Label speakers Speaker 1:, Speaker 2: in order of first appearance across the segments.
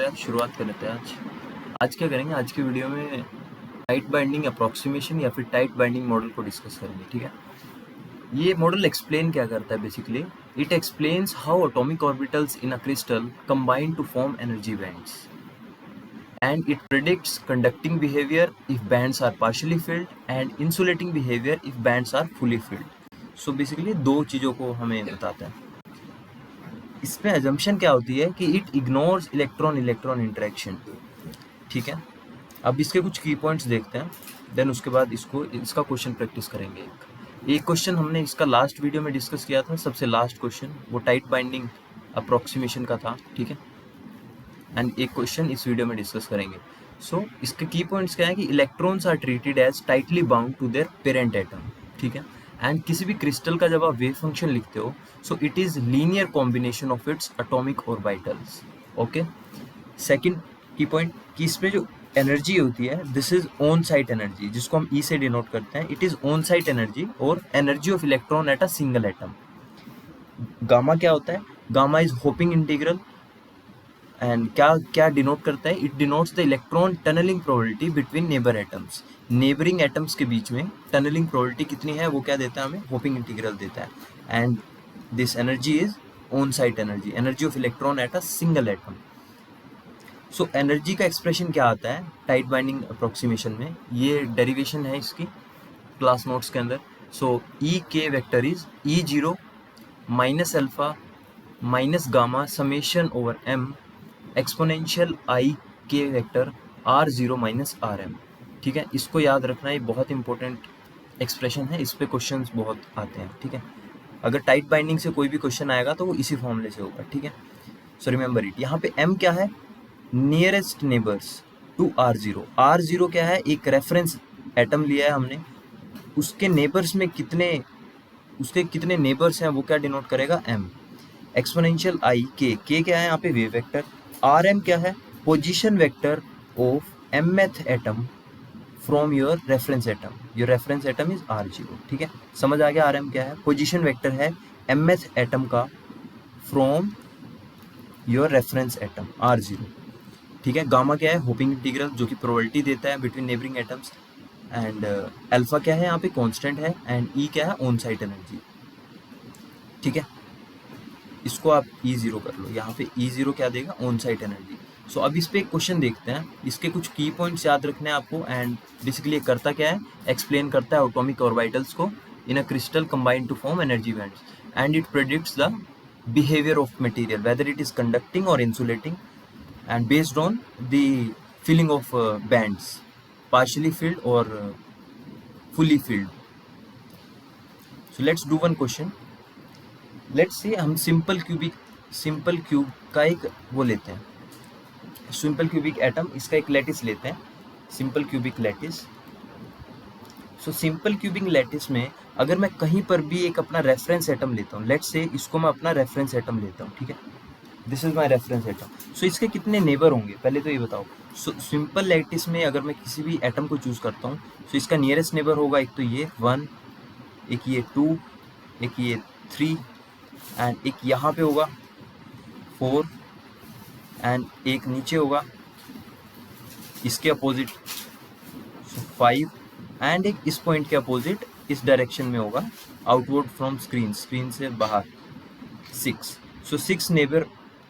Speaker 1: यार शुरुआत कर लेते हैं आज क्या करेंगे। आज की वीडियो में टाइट बाइंडिंग अप्रॉक्सीमेशन या फिर टाइट बाइंडिंग मॉडल को डिस्कस करेंगे। ठीक है, ये मॉडल एक्सप्लेन क्या करता है? Basically it explains how atomic orbitals in a crystal combine to form energy bands and it predicts conducting behavior if bands are partially filled and insulating behavior if bands are fully filled. So basically दो चीज़ों को हमें बताता है। इसमें assumption क्या होती है कि it ignores electron electron interaction. ठीक है, अब इसके कुछ की पॉइंट्स देखते हैं, देन उसके बाद इसका क्वेश्चन प्रैक्टिस करेंगे। एक क्वेश्चन हमने इसका लास्ट वीडियो में डिस्कस किया था, सबसे लास्ट क्वेश्चन वो टाइट बाइंडिंग अप्रोक्सीमेशन का था। ठीक है, एंड एक क्वेश्चन इस वीडियो में डिस्कस करेंगे। सो इसके की पॉइंट्स क्या है कि electrons are treated as tightly bound to their parent atom. ठीक है, एंड किसी भी क्रिस्टल का जब आप वेव फंक्शन लिखते हो so it is linear combination of its atomic orbitals. Okay, second की पॉइंट कि इसमें जो एनर्जी होती है this is on site energy, जिसको हम ई से डिनोट करते हैं। It is on site energy और energy of electron at a single atom. Gamma क्या होता है? Gamma is hopping integral and क्या क्या डिनोट करता है? It denotes the electron tunneling probability between neighbour atoms. Neighbouring atoms के बीच में टनलिंग प्रोबेबिलिटी कितनी है वो क्या देता है हमें? होपिंग इंटीग्रल देता है। And this energy is on site energy, energy of electron at a single atom. So energy का एक्सप्रेशन क्या आता है टाइट बाइंडिंग अप्रोक्सीमेशन में? ये डेरिवेशन है इसकी क्लास नोट्स के अंदर। So E k vector is E zero minus alpha minus gamma summation over m exponential I k vector r zero minus R M. ठीक है, इसको याद रखना, ये बहुत इंपॉर्टेंट एक्सप्रेशन है, इस पे क्वेश्चंस बहुत आते हैं। ठीक है, अगर टाइट बाइंडिंग से कोई भी क्वेश्चन आएगा तो वो इसी फॉर्मूले से होगा। ठीक है, सो रिमेंबर इट। यहाँ पे एम क्या है? Nearest neighbours to R zero. R zero क्या है? एक रेफरेंस एटम लिया है हमने, उसके नेबर्स में उसके कितने नेबर्स हैं वो क्या डिनोट करेगा? एम। एक्सपोनेंशियल आई के क्या है यहाँ पे? Wave vector. आर एम क्या है? Position vector of mth atom from your reference atom. Your reference atom is R zero. ठीक है, समझ आ गया? आर एम क्या है? पोजीशन वेक्टर है एमथ एटम का from your reference atom R zero. ठीक है, गामा क्या है? होपिंग इंटीग्रल जो कि प्रोबेबिलिटी देता है between neighbouring atoms. And alpha क्या है? यहाँ पे कांस्टेंट है। एंड ई क्या है? On site energy. ठीक है, इसको आप ई जीरो कर लो, यहाँ पे ई जीरो क्या देगा? On site energy. सो अब इस पे एक क्वेश्चन देखते हैं, इसके कुछ की पॉइंट्स याद रखने हैं आपको। एंड बेसिकली ये करता क्या है? एक्सप्लेन करता है एटॉमिक ऑर्बिटल्स को in a crystal combined to form energy bands and it predicts the behaviour of material whether it is conducting और insulating and based on the filling of bands, partially filled or fully filled. So let's do one question. Let's say हम simple cube का एक वो लेते हैं, simple cubic atom, इसका एक lattice लेते हैं, simple cubic lattice. So simple cubic lattice में अगर मैं कहीं पर भी एक अपना रेफरेंस एटम लेता हूँ, लेट्स से इसको मैं अपना रेफरेंस एटम लेता हूँ। ठीक है, this is my reference atom. So इसके कितने नेबर होंगे पहले तो ये बताओ। सो सिंपल लैटिस में अगर मैं किसी भी एटम को चूज करता हूँ तो इसका नियरेस्ट नेबर होगा एक तो ये 1, एक ये 2, एक ये 3 एंड एक यहाँ पे होगा 4 एंड एक नीचे होगा इसके अपोजिट 5 एंड एक इस पॉइंट के अपोजिट इस डायरेक्शन में होगा आउटवर्ड फ्रॉम स्क्रीन से बाहर 6। सो 6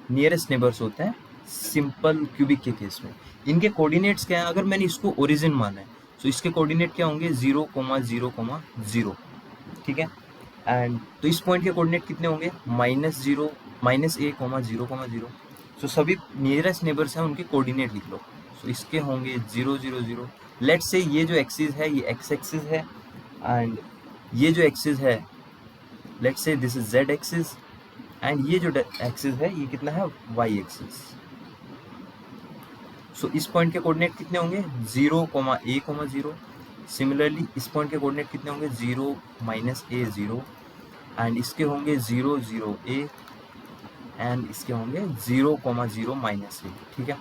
Speaker 1: नियरेस्ट नेबर्स होते हैं सिंपल क्यूबिक के केस में। इनके कोऑर्डिनेट्स क्या है? अगर मैंने इसको ओरिजिन माना है तो इसके कोऑर्डिनेट क्या होंगे? 0, 0, 0। ठीक है, एंड तो इस पॉइंट के कोऑर्डिनेट कितने होंगे? -0, -a, 0, 0। सो सभी नियरेस्ट नेबर्स हैं उनके कोऑर्डिनेट लिख लो। सो इसके होंगे 0, 0, 0। लेट्स से ये जो एक्सिस है ये एक्स एक्सिस है एंड ये जो एक्सिस है let's say this is Z axis and ये जो एक्सिस है ये कितना है? Y axis. सो इस पॉइंट के कोऑर्डिनेट कितने होंगे? 0, a, 0। सिमिलरली इस पॉइंट के कोऑर्डिनेट कितने होंगे? 0, -a, 0 एंड इसके होंगे 0, 0, a एंड इसके होंगे 0, 0, -a। ठीक है,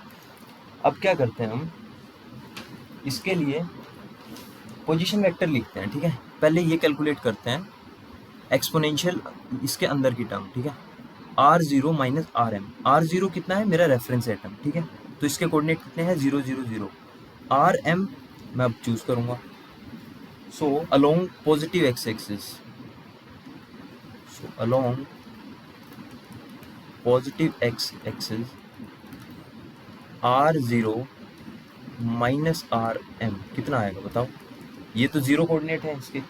Speaker 1: अब क्या करते हैं हम इसके लिए पोजीशन वेक्टर लिखते हैं। ठीक है, पहले ये कैलकुलेट करते हैं एक्सपोनेंशियल इसके अंदर की टर्म। ठीक है, r0 minus R M. r0 कितना है? मेरा रेफरेंस एटम। ठीक है, तो इसके कोऑर्डिनेट कितने हैं 0 0 0। आर एम मैं अब चूज करूंगा। So along positive X axis, so along positive X axis R zero minus R M कितना आएगा बताओ। ये तो जीरो कोऑर्डिनेट है इसके,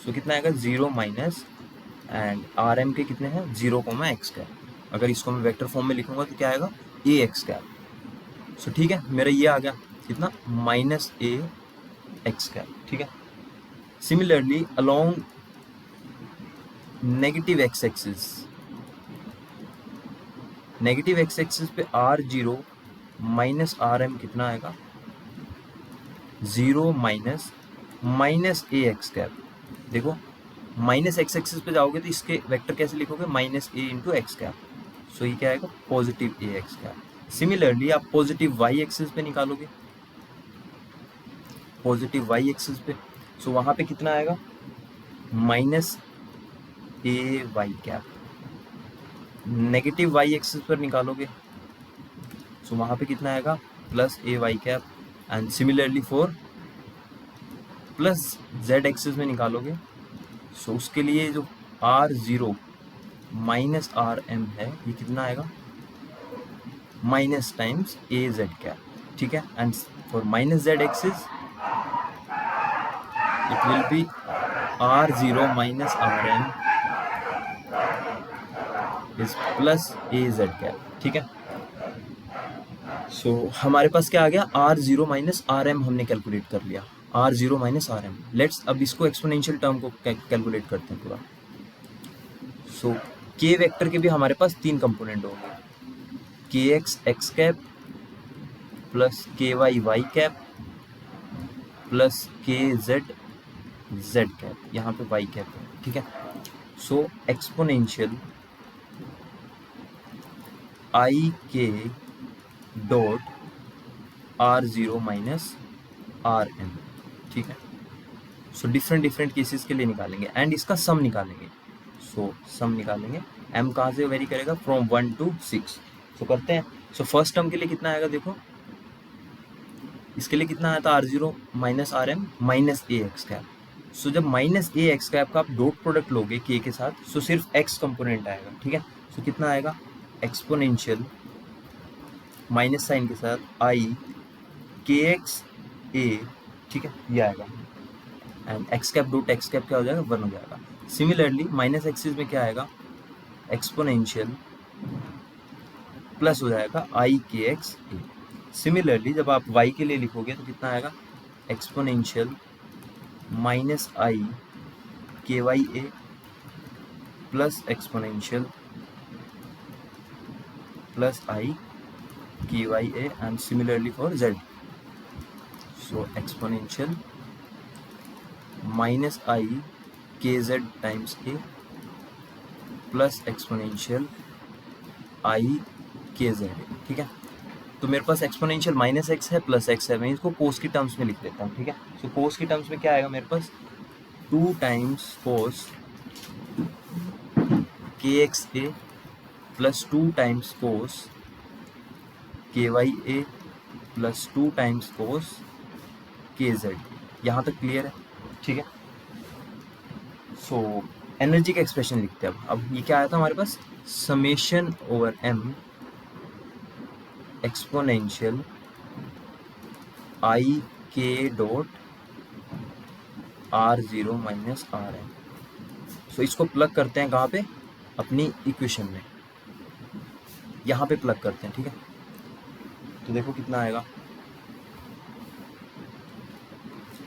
Speaker 1: सो कितना आएगा 0 माइनस एंड आर एम के कितने हैं 0 कोमा एक्स कैप। अगर इसको मैं वेक्टर फॉर्म में लिखूंगा तो क्या आएगा ए एक्स कैप। सो ठीक है, मेरा ये आ गया कितना माइनस ए एक्स कैप। ठीक है, similarly along negative x axis, negative x axis पे r zero minus R M कितना आएगा 0 minus minus a x cap. देखो माइनस एक्स एक्सिस पे जाओगे तो इसके वेक्टर कैसे लिखोगे minus a into x cap. So ये क्या आएगा positive a x cap. Similarly आप पॉजिटिव वाई एक्सिस पे निकालोगे, पॉजिटिव वाई एक्सिस पे, सो वहां पे कितना आएगा minus a y cap. Negative y axis पर निकालोगे सो वहां पे कितना आएगा plus a y cap. And similarly for plus z axis में निकालोगे सो उसके लिए जो r zero minus are m है ये कितना आएगा minus times a z cap. ठीक है, and for minus z axis it will be r zero minus are m is plus a z cap. ठीक है, सो हमारे पास क्या आ गया R zero minus are M हमने कैलकुलेट कर लिया, R zero minus are M. Let's अब इसको एक्सपोनेंशियल टर्म को कैलकुलेट करते हैं पूरा। सो के वेक्टर के भी हमारे पास 3 कंपोनेंट होंगे, के x x cap plus k Y Y cap plus के जेड जेड कैप, यहाँ पे वाई कैप है। ठीक है, सो एक्सपोनेंशियल आई के dot are zero minus R M. ठीक है, सो डिफरेंट डिफरेंट केसेस के लिए निकालेंगे एंड इसका सम निकालेंगे। सो सम निकालेंगे, एम कहाँ से वेरी करेगा फ्रॉम 1 to 6। सो करते हैं। सो फर्स्ट टर्म के लिए कितना आएगा देखो, इसके लिए कितना आया था r zero minus are m minus a x cap. So जब माइनस ए एक्स कैप का आप डॉट प्रोडक्ट लोगे के के साथ सो सिर्फ एक्स कंपोनेंट आएगा। ठीक है, सो कितना आएगा एक्सपोनेंशियल माइनस साइन के साथ आई के एक्स ए। ठीक है, ये आएगा and x cap dot x cap क्या हो जाएगा 1 हो जाएगा। सिमिलरली माइनस एक्सिस में क्या आएगा एक्सपोनेंशियल प्लस हो जाएगा आई के एक्स ए। सिमिलरली जब आप y के लिए लिखोगे तो कितना आएगा exponential minus i k y a plus exponential plus i k y a and similarly for z। So exponential minus i k z times a plus exponential I k z. ठीक है, तो मेरे पास एक्सपोनेंशियल माइनस एक्स है plus x है, मैं इसको कोस की टर्म्स में लिख लेता हूँ। ठीक है, सो कोस की टर्म्स में क्या आएगा मेरे पास 2 times cos k x A plus 2 times cos k y a plus 2 times cos k Z. यहाँ तक क्लियर है। ठीक है, सो एनर्जी का एक्सप्रेशन लिखते हैं। अब ये क्या आया था हमारे पास समेशन ओवर एम एक्सपोनेंशियल आई के dot are zero minus are m. So इसको प्लग करते हैं कहाँ पे अपनी इक्वेशन में, यहाँ पे प्लग करते हैं। ठीक है, तो देखो कितना आएगा।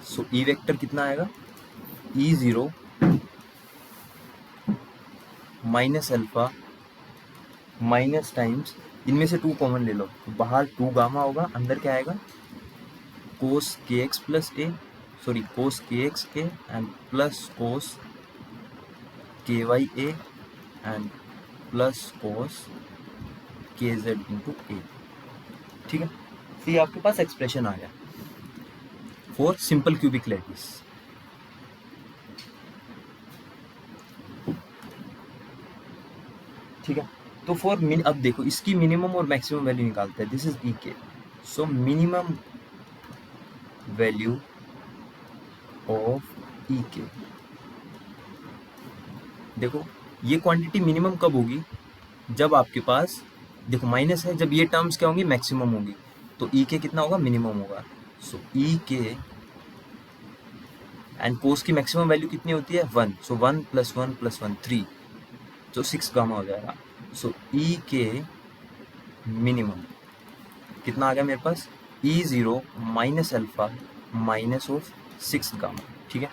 Speaker 1: सो ई वेक्टर कितना आएगा E zero minus alpha minus times, इनमें से 2 कॉमन ले लो, बाहर 2 गामा होगा, अंदर क्या आएगा cos k x plus a, sorry cos k x a and plus cos k y a and plus cos k z into ए। ठीक है, तो ये आपके पास एक्सप्रेशन आ गया फॉर सिंपल क्यूबिक लैटिस। ठीक है, तो फॉर अब देखो इसकी मिनिमम और मैक्सिमम वैल्यू निकालते हैं। दिस इज ई के, सो मिनिमम वैल्यू ऑफ ई के, देखो ये क्वांटिटी मिनिमम कब होगी, जब आपके पास, देखो माइनस है, जब ये टर्म्स क्या होंगी, मैक्सिमम होंगी, तो ई के कितना होगा, मिनिमम होगा। सो ई के एंड कोस की मैक्सिमम वैल्यू कितनी होती है, 1, सो 1 + 1 + 1 3, तो 6 गामा हो जाएगा। सो ई के मिनिमम कितना आ गया मेरे पास, E0 minus alpha minus of 6 gamma, ठीक है।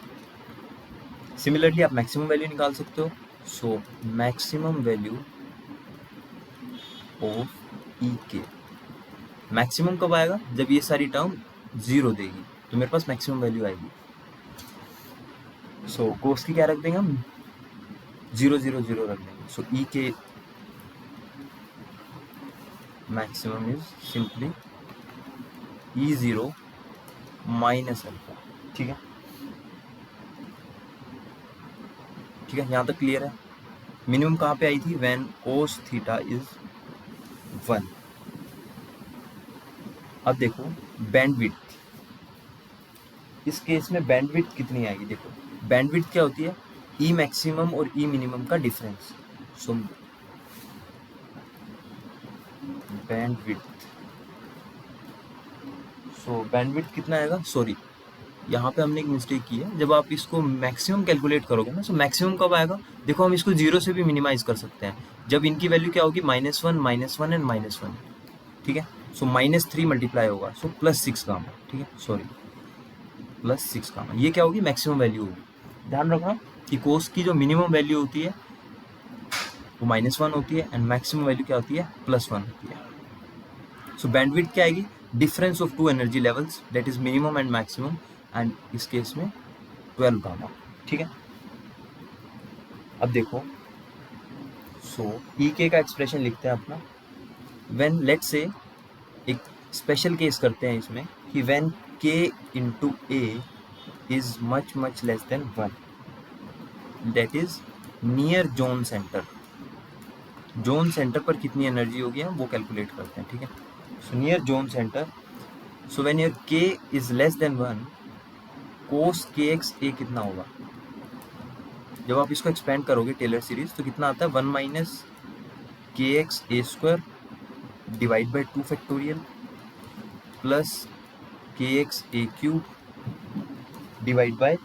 Speaker 1: सिमिलरली आप मैक्सिमम वैल्यू निकाल सकते हो। सो मैक्सिमम वैल्यू ऑफ ई के, मैक्सिमम कब आएगा, जब ये सारी टर्म 0 देगी, तो मेरे पास मैक्सिमम वैल्यू आएगी। सो कोस की क्या रख देंगे हम, 0 0 0 रख देंगे। सो ई के maximum is simply E0 minus alpha, ठीक है, ठीक है, यहाँ तक क्लियर है। मिनिमम कहाँ पे आई थी, व्हेन कोस थीटा इज 1। अब देखो बैंडविड्थ, इस केस में बैंडविड्थ कितनी आएगी, देखो बैंडविड्थ क्या होती है, ई मैक्सिमम और ई मिनिमम का डिफरेंस। सो बैंडविड्थ, सो बैंडविड्थ कितना आएगा, सॉरी यहाँ पे हमने एक मिस्टेक की है, जब आप इसको मैक्सिमम कैलकुलेट करोगे ना, सो मैक्सिमम कब आएगा, देखो हम इसको 0 से भी मिनिमाइज कर सकते हैं, जब इनकी वैल्यू क्या होगी, -1 -1 एंड -1, ठीक है। सो -3 मल्टीप्लाई होगा, सो +6 गामा, ठीक है, सॉरी +6 गामा, ये क्या होगी, मैक्सिमम वैल्यू होगी। ध्यान रखना कि कोस की जो मिनिमम वैल्यू होती है वो -1 होती है एंड मैक्सिमम वैल्यू क्या होती है, +1 होती है। सो बैंडविड्थ क्या आएगी, difference of 2 energy levels, that is minimum and maximum, and इस केस में 12 गामा, ठीक है। अब देखो, सो ई के का एक्सप्रेशन लिखते हैं अपना, व्हेन लेट्स से एक स्पेशल केस करते हैं इसमें कि व्हेन के into a is much much less than 1, that is near zone centre, zone centre पर कितनी एनर्जी होगी हम वो कैलकुलेट करते हैं, ठीक है। So near zone centre, so when your के is less than 1, cos k x ए कितना होगा, जब आप इसको एक्सपेंड करोगे टेलर सीरीज तो कितना आता है, 1 minus k x a square divide by 2 factorial plus k x a cube divide by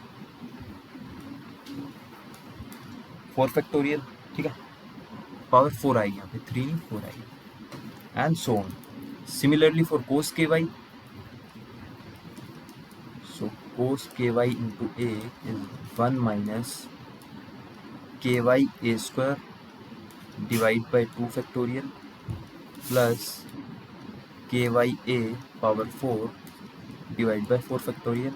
Speaker 1: 4 factorial, ठीक है, पावर 4 आएगी यहाँ पे, 3 4 आएगी, and so on. Similarly for cos k y, so cos k y into a is 1 minus k y a square divide by 2 factorial plus k y a power 4 divide by 4 factorial,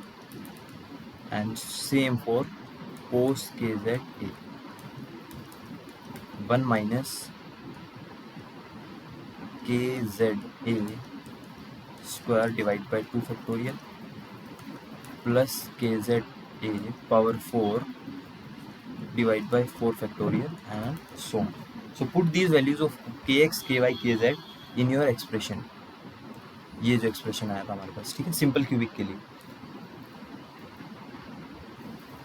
Speaker 1: and same for cos kz a, 1 minus kz a square divided by 2 factorial plus kz a power 4 divided by 4 factorial and so on. So put these values of kx, ky, kz in your expression. ये जो expression आया था हमारे पास, ठीक है, simple cubic के लिए।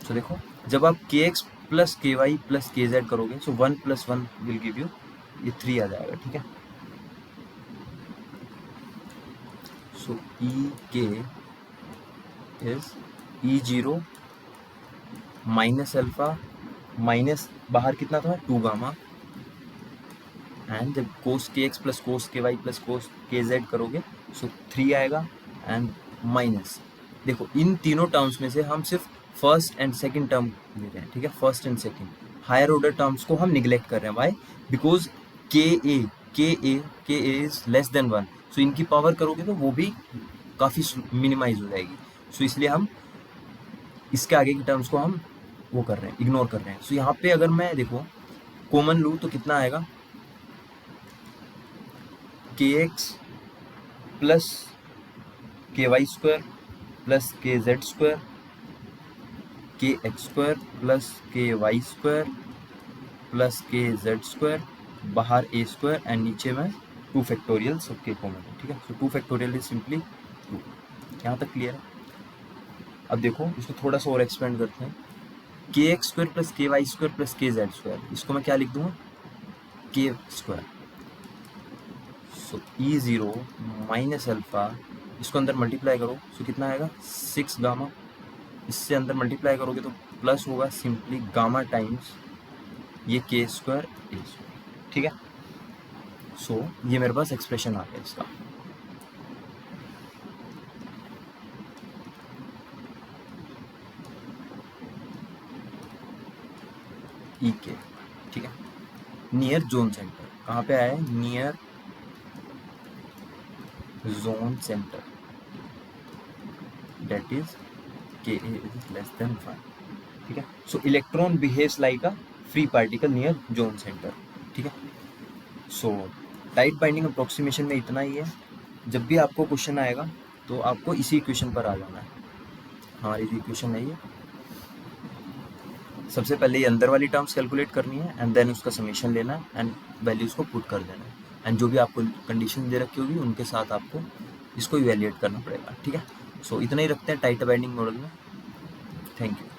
Speaker 1: तो देखो जब आप के x plus k Y plus के जेड करोगे, सो 1 + 1 विल गिव यू ये 3 आ जाएगा, ठीक है। सो ई के is E0 minus alpha minus बाहर कितना था 2 गामा, एंड जब कोस k x plus cos k Y plus cos k Z करोगे सो 3 आएगा, एंड माइनस, देखो इन तीनों टर्म्स में से हम सिर्फ फर्स्ट एंड सेकंड टर्म ले रहे हैं, ठीक है, first and second, higher order terms को हम निगलेक्ट कर रहे हैं, why, because K A is less than 1, so इनकी पावर करोगे तो वो भी काफ़ी मिनिमाइज हो जाएगी, सो इसलिए हम इसके आगे की टर्म्स को हम वो कर रहे हैं, इग्नोर कर रहे हैं। सो यहाँ पे अगर मैं देखो कॉमन लूँ तो कितना आएगा, के x plus k Y square plus के जेड स्क्वायर के x square plus k Y square plus के जेड स्क्वायर, बाहर ए स्क्वायर एंड नीचे में 2 फैक्टोरियल सबके कॉमन है, ठीक है। सो 2 फैक्टोरियल इज सिंपली 2। यहाँ तक क्लियर है। अब देखो इसको थोड़ा सा और एक्सपेंड करते हैं। के x square plus k Y square plus के जेड स्क्वायर, इसको मैं क्या लिख दूंगा, के स्क्वायर। सो ई ज़ीरो माइनस अल्फा, इसको अंदर मल्टीप्लाई करो, सो कितना आएगा 6 गामा, इससे अंदर मल्टीप्लाई करोगे तो प्लस होगा सिंपली गामा टाइम्स ये के स्क्वायर ए स्क्वायर, ठीक है। सो ये मेरे पास एक्सप्रेशन आ गया इसका। ई के, ठीक है। नियर जोन सेंटर कहाँ पे आया है, near zone centre, that is के इज लेस देन 5, ठीक है। सो electron behaves like a free particle near zone centre, ठीक है। सो टाइट बाइंडिंग अप्रोक्सीमेशन में इतना ही है। जब भी आपको क्वेश्चन आएगा तो आपको इसी इक्वेशन पर आ जाना है। हमारी जो इक्वेशन है ये, सबसे पहले ये अंदर वाली टर्म्स कैलकुलेट करनी है एंड देन उसका समेशन लेना है एंड वैल्यूज़ को पुट कर देना है एंड जो भी आपको कंडीशन दे रखी होगी उनके साथ आपको इसको इवेल्युएट करना पड़ेगा, ठीक है। सो इतना ही रखते हैं टाइट बाइंडिंग मॉडल में। Thank you.